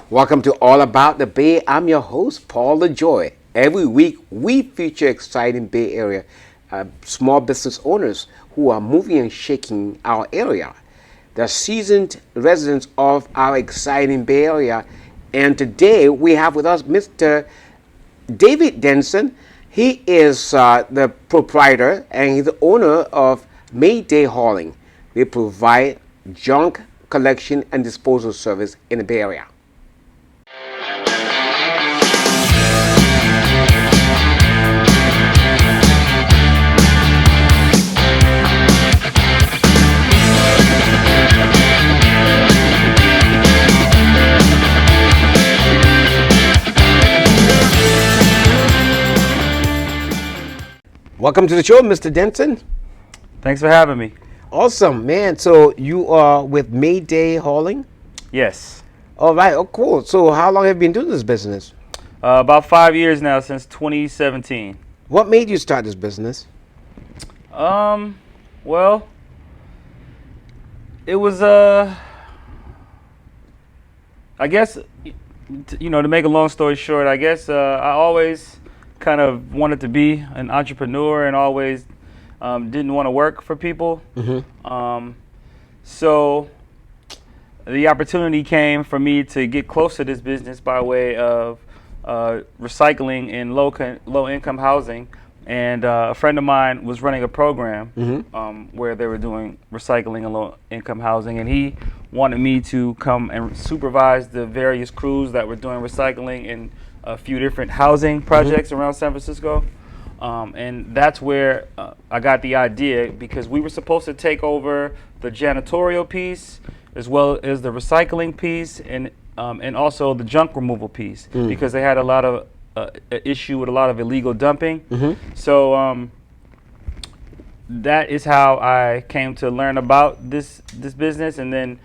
Welcome to All About the Bay. I'm your host, Paul LaJoy. Every week, we feature exciting Bay Area small business owners who are moving and shaking our area. They're seasoned residents of our exciting Bay Area. And today, we have with us Mr. David Denson. He is the proprietor and he's the owner of Mayday Hauling. They provide junk collection and disposal service in the Bay Area. Welcome to the show, Mr. Denson. Thanks for having me. Awesome, man. So you are with Mayday Hauling? Yes. All right. Oh, cool. So how long have you been doing this business? About 5 years now, since 2017. What made you start this business? Well, it was, I guess, to make a long story short, I guess I always kind of wanted to be an entrepreneur and always didn't want to work for people. Mm-hmm. So the opportunity came for me to get close to this business by way of recycling in low income housing. And a friend of mine was running a program where they were doing recycling in low income housing. And he wanted me to come and supervise the various crews that were doing recycling in a few different housing projects around San Francisco. And that's where I got the idea, because we were supposed to take over the janitorial piece as well as the recycling piece and also the junk removal piece, because they had a lot of issue with a lot of illegal dumping. So that is how I came to learn about this business. And then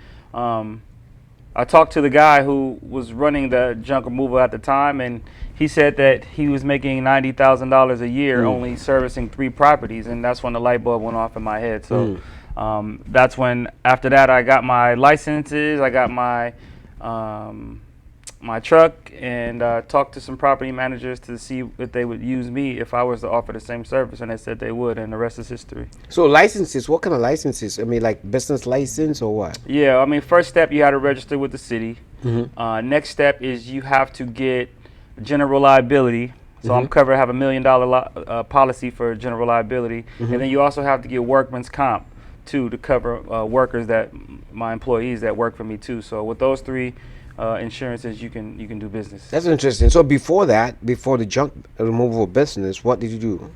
I talked to the guy who was running the junk removal at the time, and he said that he was making $90,000 a year only servicing 3 properties, and that's when the light bulb went off in my head. So that's when, after that, I got my licenses, I got my my truck, and talked to some property managers to see if they would use me if I was to offer the same service, and they said they would, and the rest is history. So licenses, what kind of licenses? I mean, like business license or what? Yeah, I mean, first step, you had to register with the city. Next step is you have to get general liability. So I'm covered, I have $1 million policy for general liability. And then you also have to get workman's comp too, to cover workers, that my employees that work for me too. So with those 3 insurances, you can do business. That's interesting. So before that, before the junk removal business, what did you do?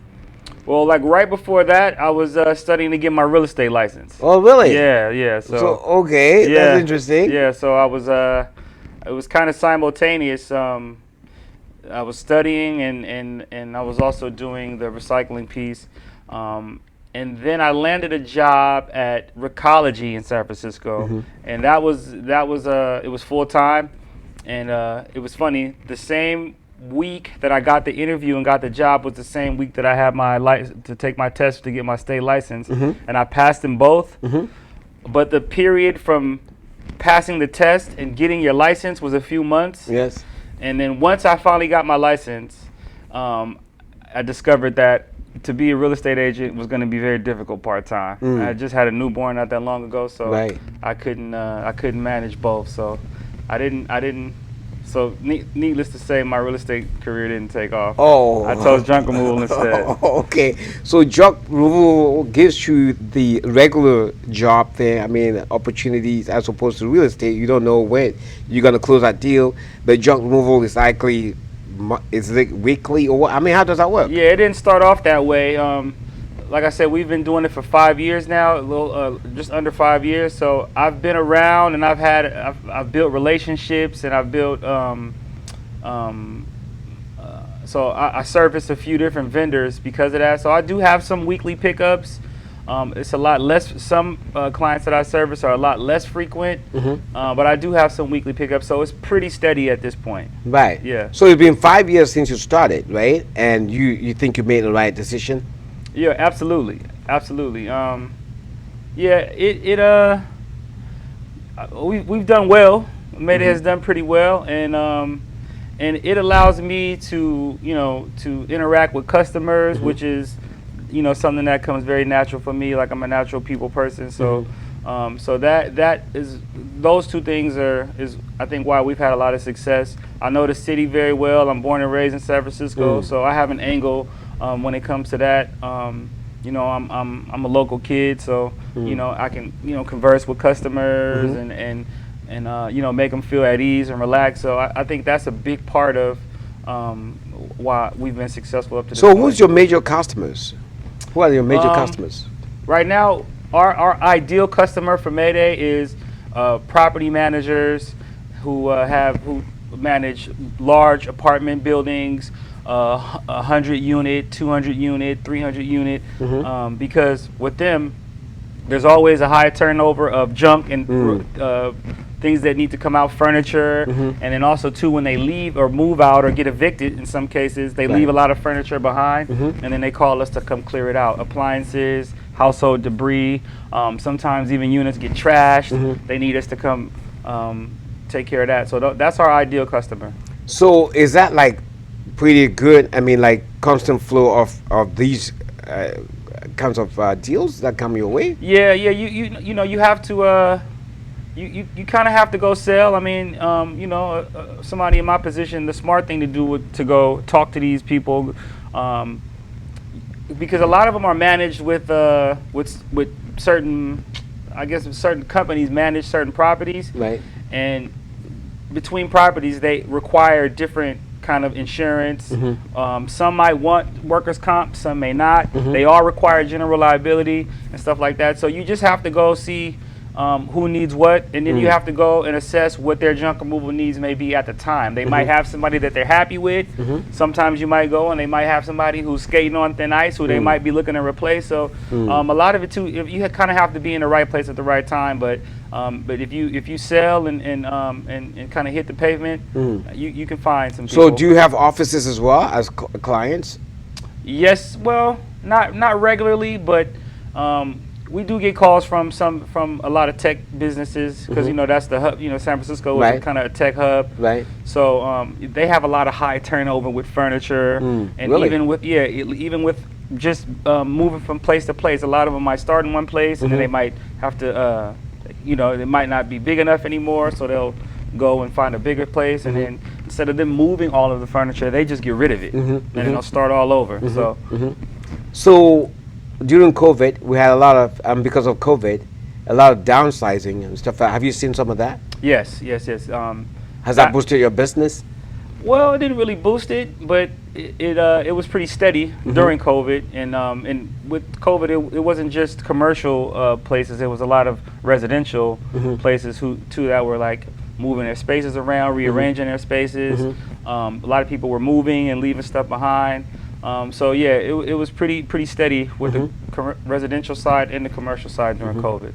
Well, like right before that, I was studying to get my real estate license. Oh, really? Yeah. So okay, yeah, that's interesting. Yeah, so I was it was kind of simultaneous. I was studying and I was also doing the recycling piece. And then I landed a job at Recology in San Francisco, and that was it was full time, and it was funny. The same week that I got the interview and got the job was the same week that I had my to take my test to get my state license, and I passed them both. But the period from passing the test and getting your license was a few months. Yes. And then once I finally got my license, I discovered that to be a real estate agent was going to be very difficult part-time. I just had a newborn not that long ago, so I couldn't manage both. So I didn't. So needless to say, my real estate career didn't take off. Oh, I chose junk removal instead. Okay, so junk removal gives you the regular job there. I mean, opportunities as opposed to real estate. You don't know when you're going to close that deal. But junk removal is likely. Is it weekly or what? I mean, how does that work? Yeah, it didn't start off that way. Like I said, we've been doing it for 5 years now, just under 5 years. So I've been around, and I've built relationships, and I've built. So I service a few different vendors because of that. So I do have some weekly pickups. It's a lot less. Some clients that I service are a lot less frequent, but I do have some weekly pickups, so it's pretty steady at this point. Right. Yeah. So it's been 5 years since you started, right? And you think you made the right decision? Yeah, absolutely. Yeah, we've done well. Mayday has done pretty well, and it allows me to to interact with customers, which is something that comes very natural for me. Like I'm a natural people person, so so that is, those two things is I think why we've had a lot of success. I know the city very well. I'm born and raised in San Francisco, so I have an angle when it comes to that. I'm a local kid, so I can converse with customers and make them feel at ease and relax. So I think that's a big part of why we've been successful up to this point. So who's your major customers? Who are your major customers? Right now, our ideal customer for Mayday is property managers who manage large apartment buildings, 100 unit, 200 unit, 300 unit, because with them, there's always a high turnover of junk and things that need to come out, furniture, and then also too when they leave or move out or get evicted, in some cases they leave a lot of furniture behind, and then they call us to come clear it out. Appliances, household debris, sometimes even units get trashed. They need us to come take care of that. So that's our ideal customer. So is that like pretty good? I mean, like constant flow of these kinds of deals that come your way? Yeah. You have to. You kind of have to go sell. I mean, somebody in my position, the smart thing to do would to go talk to these people, because a lot of them are managed with certain, I guess certain companies manage certain properties, right? And between properties, they require different kind of insurance. Some might want workers' comp, some may not. They all require general liability and stuff like that. So you just have to go see who needs what, and then you have to go and assess what their junk removal needs may be at the time. They might have somebody that they're happy with. Sometimes you might go and they might have somebody who's skating on thin ice who they might be looking to replace. So a lot of it too, if you kind of have to be in the right place at the right time. But if you sell and kind of hit the pavement, you can find some people. So do you have offices as well as clients? Yes, well, not regularly, but we do get calls from a lot of tech businesses, because that's the hub. San Francisco is kind of a tech hub. Right. So they have a lot of high turnover with furniture, and really? even with just moving from place to place. A lot of them might start in one place, and then they might have to, they might not be big enough anymore, so they'll go and find a bigger place, and then instead of them moving all of the furniture, they just get rid of it, and then they'll start all over. So during COVID, we had a lot of, because of COVID, a lot of downsizing and stuff. Have you seen some of that? Yes. Has that boosted your business? Well, it didn't really boost it, but it was pretty steady during COVID. And with COVID, it wasn't just commercial places. It was a lot of residential places too that were like moving their spaces around, rearranging their spaces. A lot of people were moving and leaving stuff behind. So yeah, it was pretty steady with the residential side and the commercial side during COVID.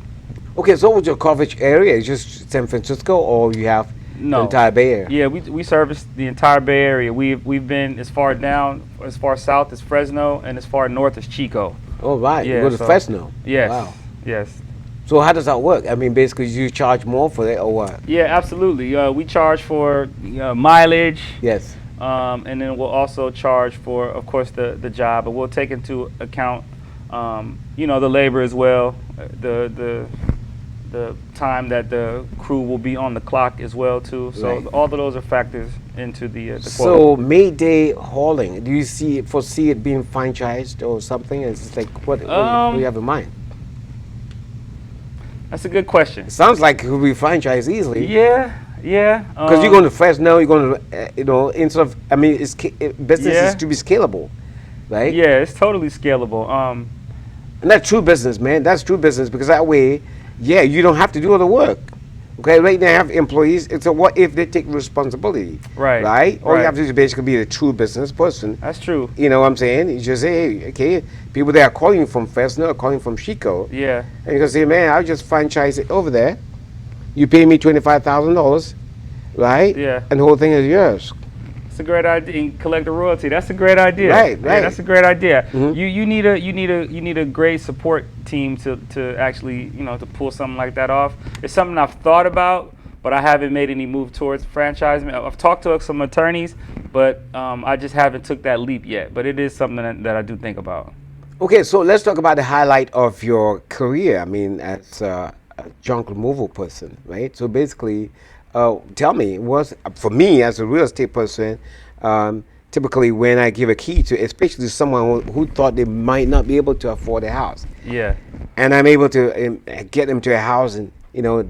Okay, so what's your coverage area? Is just San Francisco, or you have the entire Bay Area? Yeah, we service the entire Bay Area. We've been as far south as Fresno, and as far north as Chico. Oh right, yeah, you go to Fresno. Yes. Wow. Yes. So how does that work? I mean, basically, you charge more for it, or what? Yeah, absolutely. We charge for mileage. Yes. And then we'll also charge for, of course, the job, but we'll take into account, the labor as well, the time that the crew will be on the clock as well too. So all of those are factors into the quote. So Mayday Hauling, do you foresee it being franchised or something? It's like what do you have in mind? That's a good question. It sounds like it could be franchised easily. Yeah. Because you're going to Fresno, you're going to, instead of, I mean, business is to be scalable, right? Yeah, it's totally scalable. And that's true business, man. That's true business, because that way, you don't have to do all the work. Okay, right now I have employees. It's a what if they take responsibility, right? All you have to do is basically be a true business person. That's true. You know what I'm saying? You just say, hey, okay, people that are calling you from Fresno are calling from Chico. Yeah. And you can say, man, I'll just franchise it over there. You pay me $25,000, right? Yeah. And the whole thing is yours. It's a great idea. And collect the royalty. That's a great idea. Right. Yeah, that's a great idea. You need a great support team to actually to pull something like that off. It's something I've thought about, but I haven't made any move towards franchising. I've talked to some attorneys, but I just haven't took that leap yet. But it is something that I do think about. Okay, so let's talk about the highlight of your career. I mean, as a junk removal person, right? So basically, tell me, for me as a real estate person, typically when I give a key to, especially someone who thought they might not be able to afford a house, Yeah. and I'm able to get them to a house, and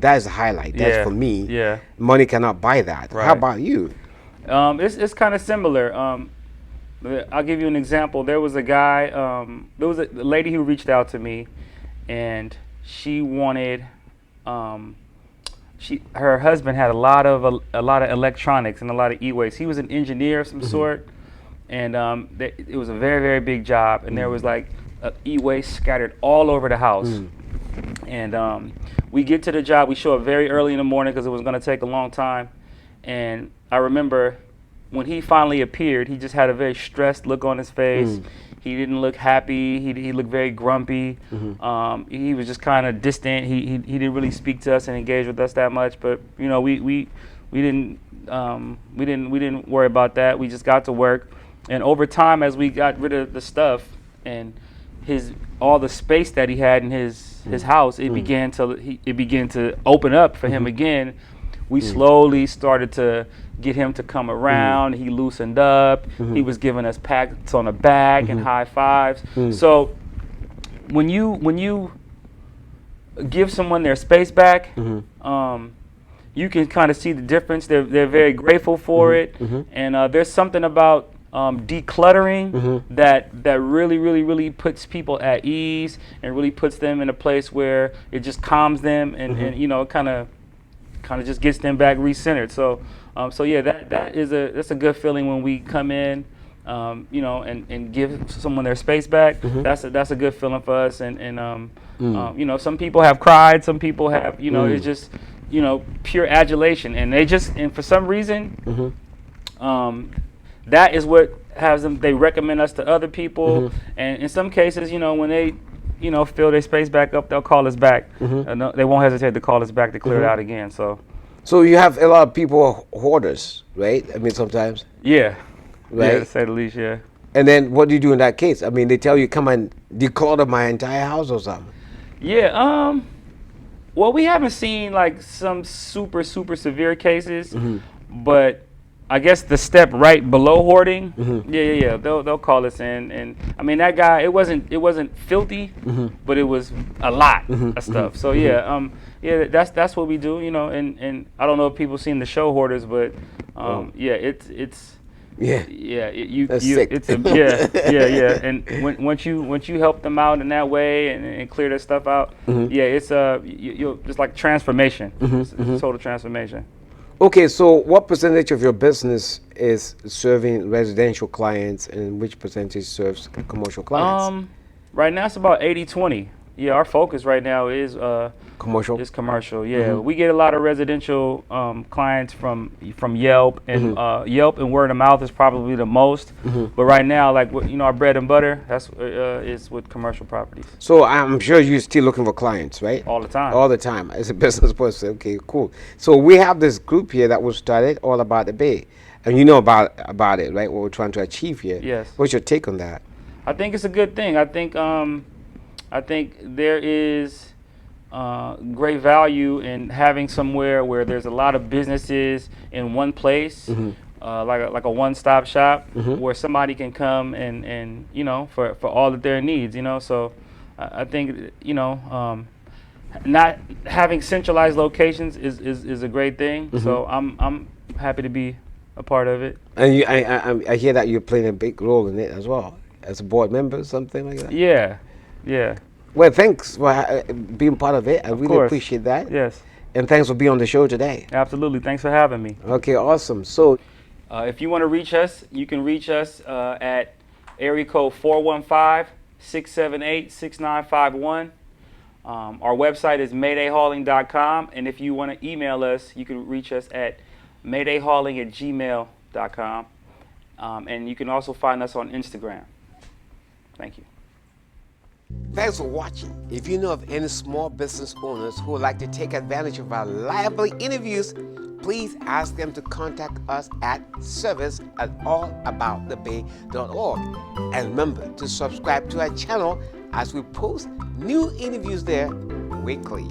that's a highlight. That's Yeah. for me. Yeah. Money cannot buy that. How Right. about you? It's kind of similar. I'll give you an example. There was a guy, there was a lady who reached out to me, and she wanted, her husband had a lot of electronics and a lot of e-waste. He was an engineer of some sort, and it was a very, very big job, and there was like e-waste scattered all over the house. And we get to the job. We show up very early in the morning because it was going to take a long time. And I remember when he finally appeared, he just had a very stressed look on his face. He didn't look happy. He looked very grumpy. He was just kind of distant. He didn't really speak to us and engage with us that much. But we didn't worry about that. We just got to work. And over time, as we got rid of the stuff and all the space that he had in his house, it began to open up for him again. We slowly started to get him to come around. He loosened up. He was giving us pats on the back and high fives. So when you give someone their space back, you can kind of see the difference. They're very grateful for it, and there's something about decluttering that really, really, really puts people at ease and really puts them in a place where it just calms them and kind of just gets them back recentered. So yeah, that's a good feeling when we come in, and give someone their space back. That's a good feeling for us. And some people have cried, some people have, it's just, pure adulation, and for some reason, that is what has them. They recommend us to other people, and in some cases, when they fill their space back up, they'll call us back. They won't hesitate to call us back to clear it out again. So you have a lot of people hoarders, right? I mean, sometimes. Yeah. Right. Yeah, to say the least. Yeah. And then what do you do in that case? I mean, they tell you come and declutter my entire house or something. Yeah. Well, we haven't seen like some super severe cases, but I guess the step right below hoarding, yeah. They'll call us in, and I mean that guy. It wasn't filthy, but it was a lot of stuff. So yeah, that's what we do, And I don't know if people seen the show Hoarders, but it's That's sick. It's yeah. And once you help them out in that way and clear that stuff out, it's it's like transformation. It's a total transformation. Okay, so what percentage of your business is serving residential clients and which percentage serves commercial clients? Right now it's about 80-20. Yeah, our focus right now is commercial. Is commercial. Yeah, we get a lot of residential clients from Yelp, and Yelp and word of mouth is probably the most. But right now, like our bread and butter, that's is with commercial properties. So I'm sure you're still looking for clients, right? All the time. All the time as a business person. Okay, cool. So we have this group here that was started all about the Bay, and you know about it, right? What we're trying to achieve here. Yes. What's your take on that? I think it's a good thing. I think there is great value in having somewhere where there's a lot of businesses in one place, like a one-stop shop, where somebody can come and for all of their needs. So I think not having centralized locations is a great thing. So I'm happy to be a part of it. And I hear that you're playing a big role in it as well, as a board member, something like that. Yeah. Well, thanks for being part of it. I really appreciate that. Yes. And thanks for being on the show today. Absolutely. Thanks for having me. Okay, awesome. So, if you want to reach us, you can reach us at area code 415-678-6951. Our website is maydayhauling.com. And if you want to email us, you can reach us at maydayhauling@gmail.com. And you can also find us on Instagram. Thank you. Thanks for watching. If you know of any small business owners who would like to take advantage of our lively interviews, please ask them to contact us at service@allaboutthebay.org. And remember to subscribe to our channel as we post new interviews there weekly.